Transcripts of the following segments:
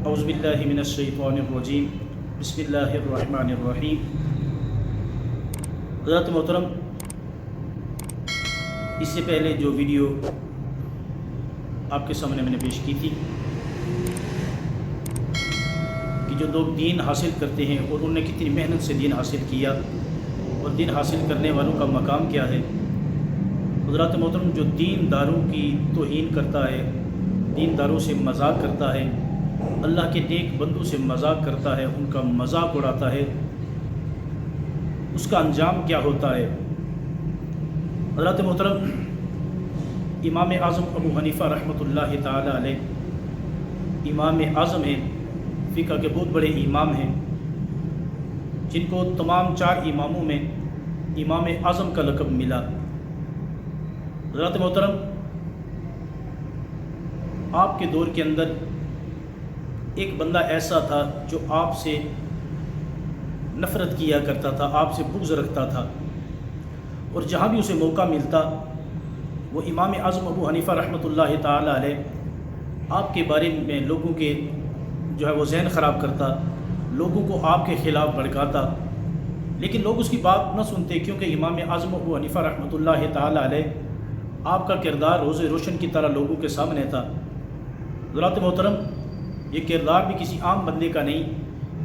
اعوذ باللہ من الشیطان الرجیم بسم اللہ الرحمن الرحیم۔ حضرات محترم، اس سے پہلے جو ویڈیو آپ کے سامنے میں نے پیش کی تھی کہ جو لوگ دین حاصل کرتے ہیں اور انہوں نے کتنی محنت سے دین حاصل کیا اور دین حاصل کرنے والوں کا مقام کیا ہے۔ حضرات محترم، جو دین داروں کی توہین کرتا ہے، دین داروں سے مذاق کرتا ہے، اللہ کے نیک بندوں سے مذاق کرتا ہے، ان کا مذاق اڑاتا ہے، اس کا انجام کیا ہوتا ہے۔ حضرات محترم، امام اعظم ابو حنیفہ رحمۃ اللہ تعالی علیہ امام اعظم ہیں، فقہ کے بہت بڑے امام ہیں، جن کو تمام 4 اماموں میں امام اعظم کا لقب ملا۔ حضرات محترم، آپ کے دور کے اندر ایک بندہ ایسا تھا جو آپ سے نفرت کیا کرتا تھا، آپ سے بغض رکھتا تھا، اور جہاں بھی اسے موقع ملتا وہ امام اعظم ابو حنیفہ رحمۃ اللہ تعالی علیہ آپ کے بارے میں لوگوں کے جو ہے وہ ذہن خراب کرتا، لوگوں کو آپ کے خلاف بھڑکاتا، لیکن لوگ اس کی بات نہ سنتے، کیونکہ امام اعظم ابو حنیفہ رحمۃ اللہ تعالی علیہ آپ کا کردار روز روشن کی طرح لوگوں کے سامنے تھا۔ حضرات محترم، یہ کردار بھی کسی عام بندے کا نہیں،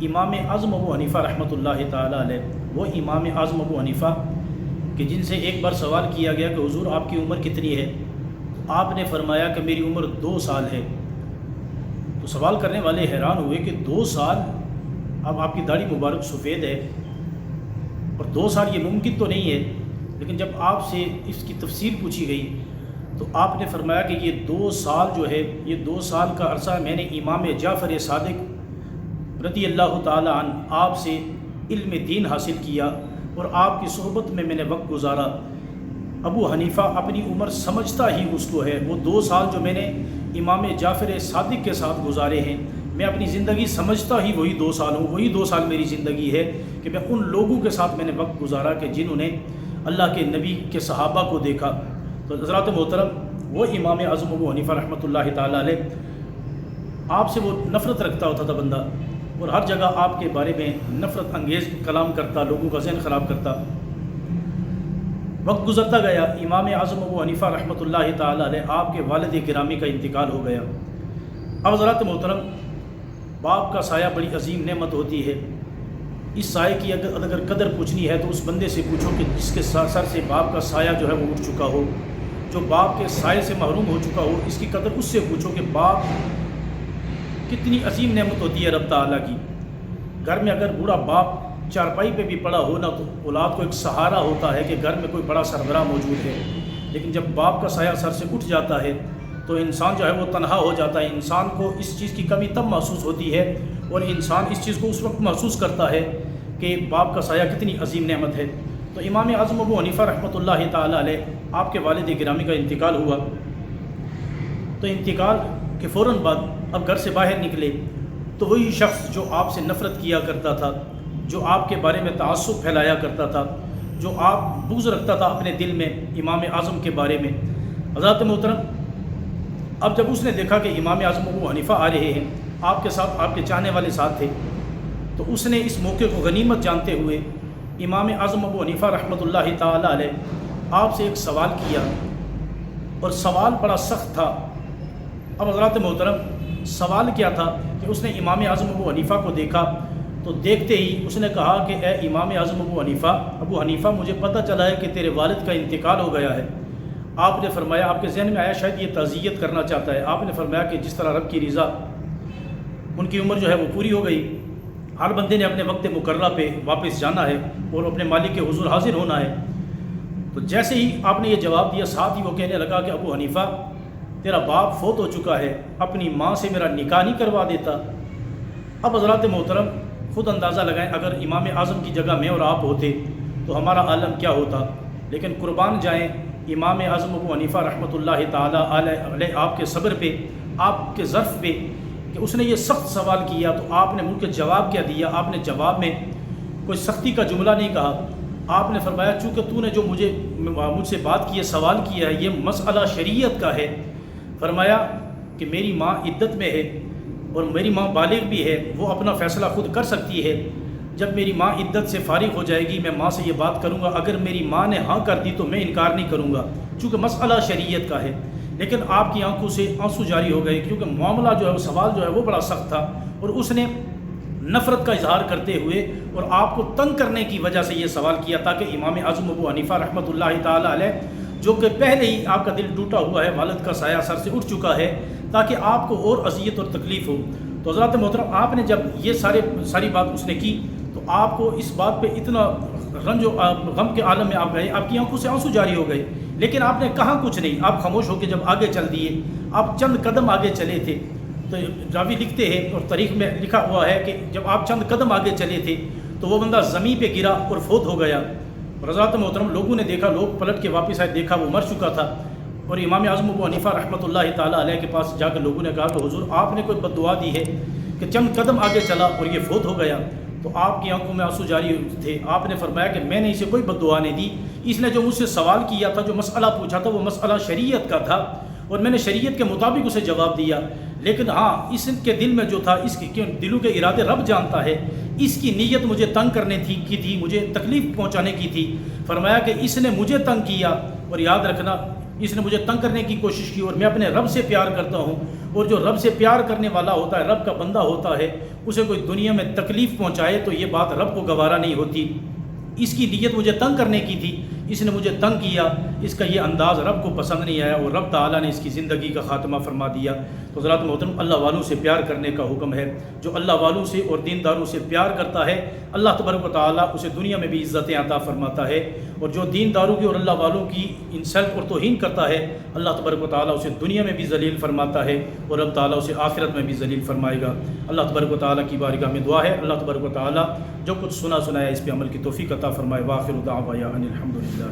امام اعظم ابو حنیفہ رحمۃ اللہ تعالی علیہ وہ امام اعظم ابو حنیفہ کہ جن سے ایک بار سوال کیا گیا کہ حضور آپ کی عمر کتنی ہے؟ آپ نے فرمایا کہ میری عمر 2 سال ہے۔ تو سوال کرنے والے حیران ہوئے کہ 2 سال، اب آپ کی داڑھی مبارک سفید ہے اور 2 سال یہ ممکن تو نہیں ہے، لیکن جب آپ سے اس کی تفسیر پوچھی گئی تو آپ نے فرمایا کہ یہ 2 سال جو ہے، یہ 2 سال کا عرصہ میں نے امام جعفر صادق رضی اللہ تعالی عنہ آپ سے علم دین حاصل کیا اور آپ کی صحبت میں نے وقت گزارا۔ ابو حنیفہ اپنی عمر سمجھتا ہی اس کو ہے، وہ 2 سال جو میں نے امام جعفر صادق کے ساتھ گزارے ہیں، میں اپنی زندگی سمجھتا ہی وہی 2 سال ہوں، وہی 2 سال میری زندگی ہے کہ میں ان لوگوں کے ساتھ میں نے وقت گزارا کہ جنہوں نے اللہ کے نبی کے صحابہ کو دیکھا۔ تو حضرات محترم، وہ امام اعظم ابو حنیفہ رحمۃ اللہ تعالی علیہ آپ سے وہ نفرت رکھتا ہوتا تھا بندہ، اور ہر جگہ آپ کے بارے میں نفرت انگیز کلام کرتا، لوگوں کا ذہن خراب کرتا۔ وقت گزرتا گیا، امام اعظم ابو حنیفہ رحمۃ اللہ تعالی علیہ آپ کے والد گرامی کا انتقال ہو گیا۔ اب حضرات محترم، باپ کا سایہ بڑی عظیم نعمت ہوتی ہے۔ اس سائے کی اگر قدر پوچھنی ہے تو اس بندے سے پوچھو کہ جس کے سر سے باپ کا سایہ جو ہے وہ اٹھ چکا ہو، جو باپ کے سائے سے محروم ہو چکا ہو، اس کی قدر اس سے پوچھو کہ باپ کتنی عظیم نعمت ہوتی ہے رب تعالیٰ کی۔ گھر میں اگر بوڑھا باپ چارپائی پہ بھی پڑا ہو نا تو اولاد کو ایک سہارا ہوتا ہے کہ گھر میں کوئی بڑا سربراہ موجود ہے، لیکن جب باپ کا سایہ سر سے اٹھ جاتا ہے تو انسان جو ہے وہ تنہا ہو جاتا ہے۔ انسان کو اس چیز کی کمی تب محسوس ہوتی ہے، اور انسان اس چیز کو اس وقت محسوس کرتا ہے کہ باپ کا سایہ کتنی عظیم نعمت ہے۔ تو امام اعظم ابو حنیفہ رحمۃ اللہ تعالی علیہ آپ کے والد گرامی کا انتقال ہوا، تو انتقال کے فوراً بعد اب گھر سے باہر نکلے تو وہی شخص جو آپ سے نفرت کیا کرتا تھا، جو آپ کے بارے میں تعصب پھیلایا کرتا تھا، جو آپ بغض رکھتا تھا اپنے دل میں امام اعظم کے بارے میں، حضرات محترم، اب جب اس نے دیکھا کہ امام اعظم ابو حنیفہ آ رہے ہیں، آپ کے ساتھ آپ کے چاہنے والے ساتھ تھے، تو اس نے اس موقع کو غنیمت جانتے ہوئے امام اعظم ابو حنیفہ رحمۃ اللہ تعالی علیہ آپ سے ایک سوال کیا، اور سوال بڑا سخت تھا۔ اب حضرات محترم، سوال کیا تھا کہ اس نے امام اعظم ابو حنیفہ کو دیکھا تو دیکھتے ہی اس نے کہا کہ اے امام اعظم ابو حنیفہ، مجھے پتہ چلا ہے کہ تیرے والد کا انتقال ہو گیا ہے۔ آپ نے فرمایا، آپ کے ذہن میں آیا شاید یہ تعزیت کرنا چاہتا ہے، آپ نے فرمایا کہ جس طرح رب کی رضا، ان کی عمر جو ہے وہ پوری ہو گئی، ہر بندے نے اپنے وقت مقررہ پہ واپس جانا ہے اور اپنے مالک کے حضور حاضر ہونا ہے۔ تو جیسے ہی آپ نے یہ جواب دیا، ساتھ ہی وہ کہنے لگا کہ ابو حنیفہ، تیرا باپ فوت ہو چکا ہے، اپنی ماں سے میرا نکاح نہیں کروا دیتا۔ اب حضرات محترم، خود اندازہ لگائیں، اگر امام اعظم کی جگہ میں اور آپ ہوتے تو ہمارا عالم کیا ہوتا۔ لیکن قربان جائیں امام اعظم ابو حنیفہ رحمۃ اللہ تعالی علیہ آپ کے صبر پہ، آپ کے ظرف پہ، کہ اس نے یہ سخت سوال کیا تو آپ نے مجھ کے جواب کیا دیا۔ آپ نے جواب میں کوئی سختی کا جملہ نہیں کہا، آپ نے فرمایا چونکہ تو نے جو مجھ سے بات کی ہے، سوال کیا ہے، یہ مسئلہ شریعت کا ہے۔ فرمایا کہ میری ماں عدت میں ہے، اور میری ماں بالغ بھی ہے، وہ اپنا فیصلہ خود کر سکتی ہے۔ جب میری ماں عدت سے فارغ ہو جائے گی میں ماں سے یہ بات کروں گا، اگر میری ماں نے ہاں کر دی تو میں انکار نہیں کروں گا، چونکہ مسئلہ شریعت کا ہے۔ لیکن آپ کی آنکھوں سے آنسو جاری ہو گئے، کیونکہ معاملہ جو ہے وہ سوال جو ہے وہ بڑا سخت تھا، اور اس نے نفرت کا اظہار کرتے ہوئے اور آپ کو تنگ کرنے کی وجہ سے یہ سوال کیا، تاکہ امام اعظم ابو حنیفہ رحمۃ اللہ تعالیٰ علیہ، جو کہ پہلے ہی آپ کا دل ٹوٹا ہوا ہے، والد کا سایہ سر سے اٹھ چکا ہے، تاکہ آپ کو اور اذیت اور تکلیف ہو۔ تو حضرات محترم، آپ نے جب یہ ساری بات اس نے کی تو آپ کو اس بات پہ اتنا رنج و غم کے عالم میں آپ گئے، آپ کی آنکھوں سے آنسو جاری ہو گئے، لیکن آپ نے کہا کچھ نہیں، آپ خاموش ہو کے جب آگے چل دیے، آپ چند قدم آگے چلے تھے۔ تو راوی لکھتے ہیں اور تاریخ میں لکھا ہوا ہے کہ جب آپ چند قدم آگے چلے تھے تو وہ بندہ زمین پہ گرا اور فوت ہو گیا۔ اور حضرات محترم، لوگوں نے دیکھا، لوگ پلٹ کے واپس آئے، دیکھا وہ مر چکا تھا، اور امام اعظم ابو حنیفہ رحمۃ اللہ تعالیٰ علیہ کے پاس جا کر لوگوں نے کہا کہ حضور آپ نے کوئی بد دعا دی ہے کہ چند قدم آگے چلا اور یہ فوت ہو گیا؟ تو آپ کی آنکھوں میں آنسو جاری تھے۔ آپ نے فرمایا کہ میں نے اسے کوئی بد دعا نہیں دی، اس نے جو مجھ سے سوال کیا تھا، جو مسئلہ پوچھا تھا، وہ مسئلہ شریعت کا تھا، اور میں نے شریعت کے مطابق اسے جواب دیا۔ لیکن ہاں، اس کے دل میں جو تھا، اس کے دلوں کے ارادے رب جانتا ہے، اس کی نیت مجھے تنگ کرنے کی تھی، مجھے تکلیف پہنچانے کی تھی۔ فرمایا کہ اس نے مجھے تنگ کیا، اور یاد رکھنا اس نے مجھے تنگ کرنے کی کوشش کی، اور میں اپنے رب سے پیار کرتا ہوں، اور جو رب سے پیار کرنے والا ہوتا ہے، رب کا بندہ ہوتا ہے، اسے کوئی دنیا میں تکلیف پہنچائے تو یہ بات رب کو گوارا نہیں ہوتی۔ اس کی نیت مجھے تنگ کرنے کی تھی، اس نے مجھے تنگ کیا، اس کا یہ انداز رب کو پسند نہیں آیا، اور رب تعالیٰ نے اس کی زندگی کا خاتمہ فرما دیا۔ تو حضرات محترم، اللہ والوں سے پیار کرنے کا حکم ہے۔ جو اللہ والوں سے اور دینداروں سے پیار کرتا ہے، اللہ تبارک و تعالیٰ اسے دنیا میں بھی عزتیں عطا فرماتا ہے، اور جو دینداروں کی اور اللہ والوں کی انسلٹ اور توہین کرتا ہے، اللہ تبارک و تعالیٰ اسے دنیا میں بھی ذلیل فرماتا ہے، اور رب تعالیٰ اسے آخرت میں بھی ذلیل فرمائے گا۔ اللہ تبارک و تعالیٰ کی بارگاہ میں دعا ہے، اللہ تبارک و تعالیٰ جو کچھ سنایا اس پہ عمل کی توفیق عطا فرمائے۔ وآخر دعوانا ان الحمد للہ۔